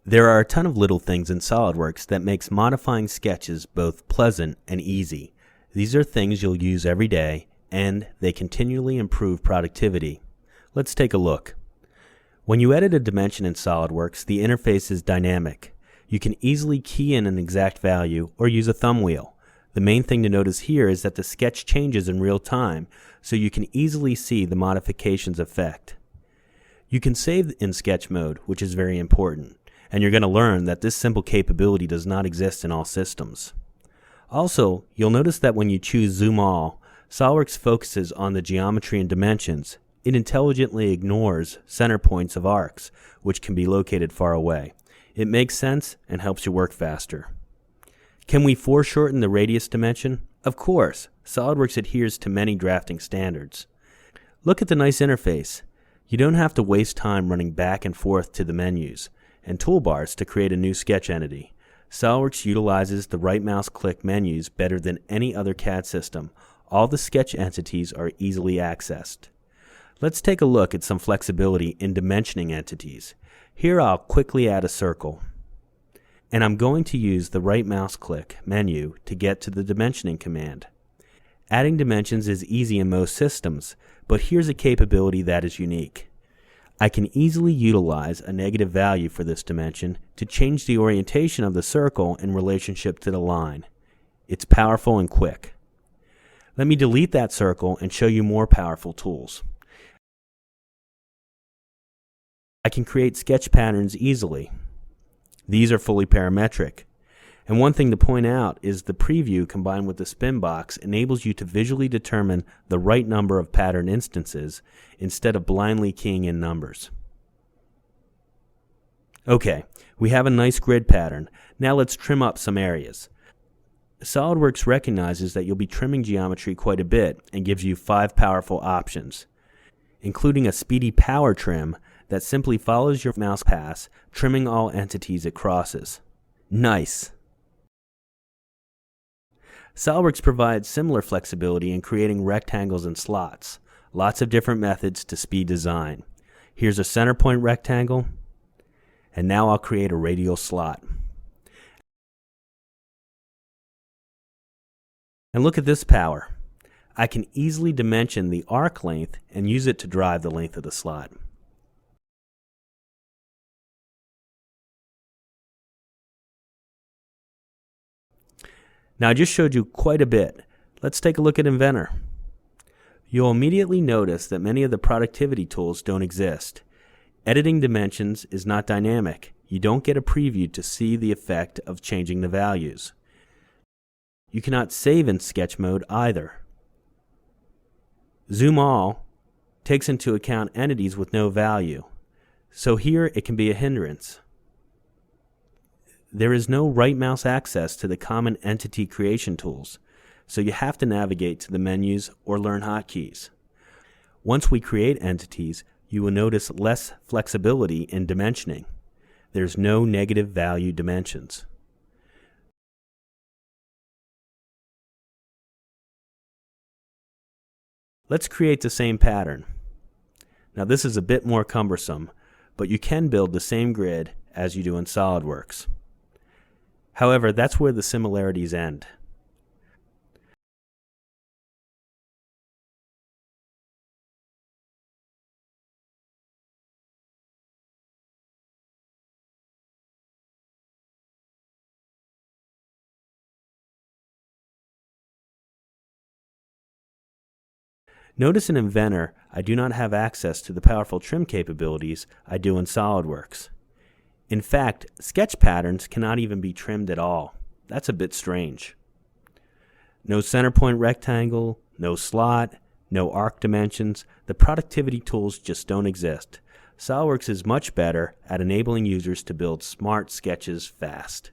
There are a ton of little things in SOLIDWORKS that makes modifying sketches both pleasant and easy. These are things you'll use every day, and they continually improve productivity. Let's take a look. When you edit a dimension in SOLIDWORKS, the interface is dynamic. You can easily key in an exact value or use a thumb wheel. The main thing to notice here is that the sketch changes in real time, so you can easily see the modifications effect. You can save in sketch mode, which is very important, and you're going to learn that this simple capability does not exist in all systems. Also, you'll notice that when you choose Zoom All, SOLIDWORKS focuses on the geometry and dimensions. It intelligently ignores center points of arcs, which can be located far away. It makes sense and helps you work faster. Can we foreshorten the radius dimension? Of course, SOLIDWORKS adheres to many drafting standards. Look at the nice interface. You don't have to waste time running back and forth to the menus and toolbars to create a new sketch entity. SOLIDWORKS utilizes the right mouse click menus better than any other CAD system. All the sketch entities are easily accessed. Let's take a look at some flexibility in dimensioning entities. Here I'll quickly add a circle. And I'm going to use the right mouse click menu to get to the dimensioning command. Adding dimensions is easy in most systems, but here's a capability that is unique. I can easily utilize a negative value for this dimension to change the orientation of the circle in relationship to the line. It's powerful and quick. Let me delete that circle and show you more powerful tools. I can create sketch patterns easily. These are fully parametric. And one thing to point out is the preview combined with the spin box enables you to visually determine the right number of pattern instances instead of blindly keying in numbers. Okay, we have a nice grid pattern. Now let's trim up some areas. SOLIDWORKS recognizes that you'll be trimming geometry quite a bit and gives you 5 powerful options, including a speedy power trim that simply follows your mouse pass, trimming all entities it crosses. Nice! SOLIDWORKS provides similar flexibility in creating rectangles and slots. Lots of different methods to speed design. Here's a center point rectangle, and now I'll create a radial slot. And look at this power. I can easily dimension the arc length and use it to drive the length of the slot. Now I just showed you quite a bit. Let's take a look at Inventor. You'll immediately notice that many of the productivity tools don't exist. Editing dimensions is not dynamic. You don't get a preview to see the effect of changing the values. You cannot save in sketch mode either. Zoom All takes into account entities with no value, so here it can be a hindrance. There is no right mouse access to the common entity creation tools, so you have to navigate to the menus or learn hotkeys. Once we create entities, you will notice less flexibility in dimensioning. There's no negative value dimensions. Let's create the same pattern. Now this is a bit more cumbersome, but you can build the same grid as you do in SOLIDWORKS. However, that's where the similarities end. Notice in Inventor, I do not have access to the powerful trim capabilities I do in SOLIDWORKS. In fact, sketch patterns cannot even be trimmed at all. That's a bit strange. No center point rectangle, no slot, no arc dimensions. The productivity tools just don't exist. SOLIDWORKS is much better at enabling users to build smart sketches fast.